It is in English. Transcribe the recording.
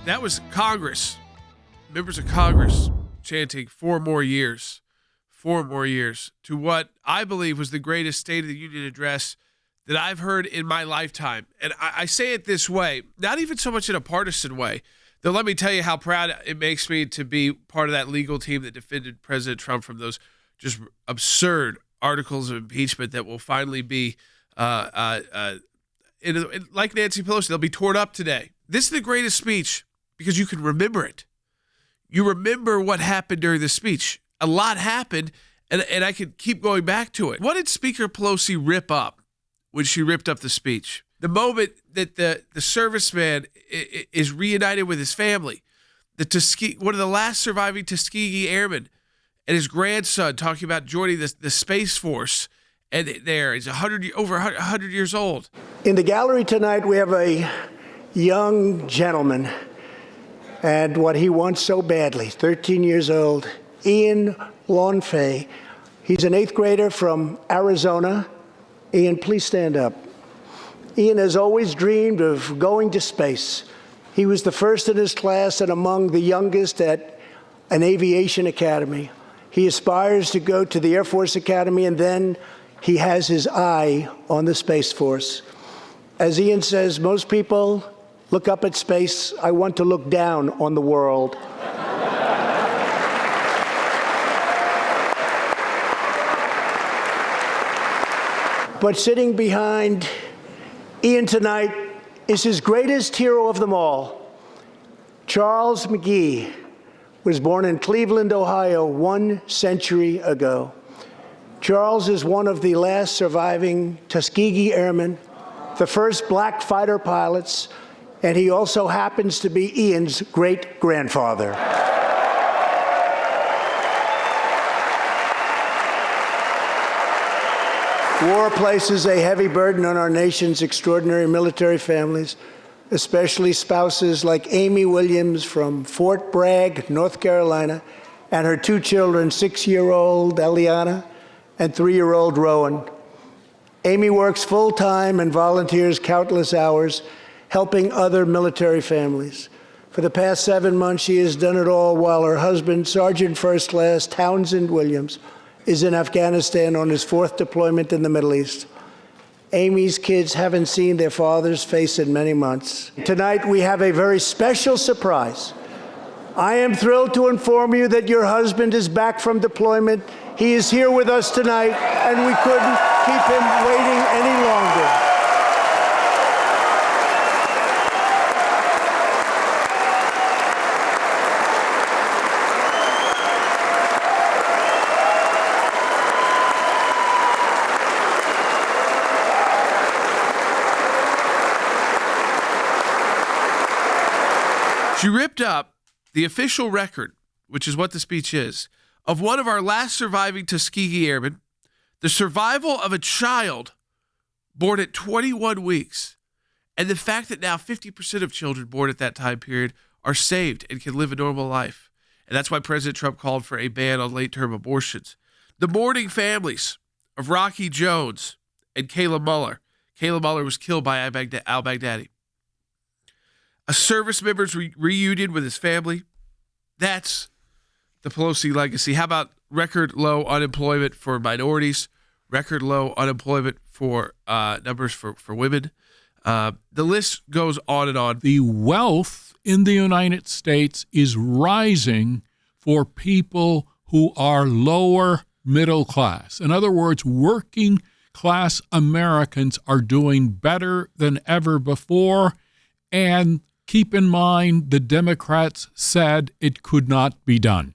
That was Congress, members of Congress chanting 4 more years to what I believe was the greatest State of the Union address that I've heard in my lifetime. And I say it this way, not even so much in a partisan way, though let me tell you how proud it makes me to be part of that legal team that defended President Trump from those just absurd articles of impeachment that will finally be, like Nancy Pelosi, they'll be torn up today. This is the greatest speech because you can remember it. You remember what happened during the speech. A lot happened, and I could keep going back to it. What did Speaker Pelosi rip up when she ripped up the speech? The moment that the serviceman is reunited with his family, one of the last surviving Tuskegee airmen, and his grandson talking about joining the Space Force, and he's over 100 years old. In the gallery tonight, we have a young gentleman, and what he wants so badly, 13 years old, Ian Lawnfay. He's an 8th grader from Arizona. Ian, please stand up. Ian has always dreamed of going to space. He was the first in his class and among the youngest at an aviation academy. He aspires to go to the Air Force Academy, and then he has his eye on the Space Force. As Ian says, most people look up at space. I want to look down on the world. But sitting behind Ian tonight is his greatest hero of them all. Charles McGee was born in Cleveland, Ohio, 1 century ago. Charles is one of the last surviving Tuskegee Airmen, the first black fighter pilots, and he also happens to be Ian's great-grandfather. War places a heavy burden on our nation's extraordinary military families, especially spouses like Amy Williams from Fort Bragg, North Carolina, and her 2 children, 6-year-old Eliana and 3-year-old Rowan. Amy works full-time and volunteers countless hours helping other military families. For the past 7 months, she has done it all while her husband, Sergeant First Class Townsend Williams, is in Afghanistan on his 4th deployment in the Middle East. Amy's kids haven't seen their father's face in many months. Tonight, we have a very special surprise. I am thrilled to inform you that your husband is back from deployment. He is here with us tonight, and we couldn't keep him waiting any longer. She ripped up the official record, which is what the speech is, of one of our last surviving Tuskegee Airmen, the survival of a child born at 21 weeks, and the fact that now 50% of children born at that time period are saved and can live a normal life. And that's why President Trump called for a ban on late-term abortions. The mourning families of Rocky Jones and Kayla Mueller. Kayla Mueller was killed by al-Baghdadi. A service member's reunion with his family. That's the Pelosi legacy. How about record low unemployment for minorities, record low unemployment for numbers for women? The list goes on and on. The wealth in the United States is rising for people who are lower middle class. In other words, working class Americans are doing better than ever before. And keep in mind, the Democrats said it could not be done.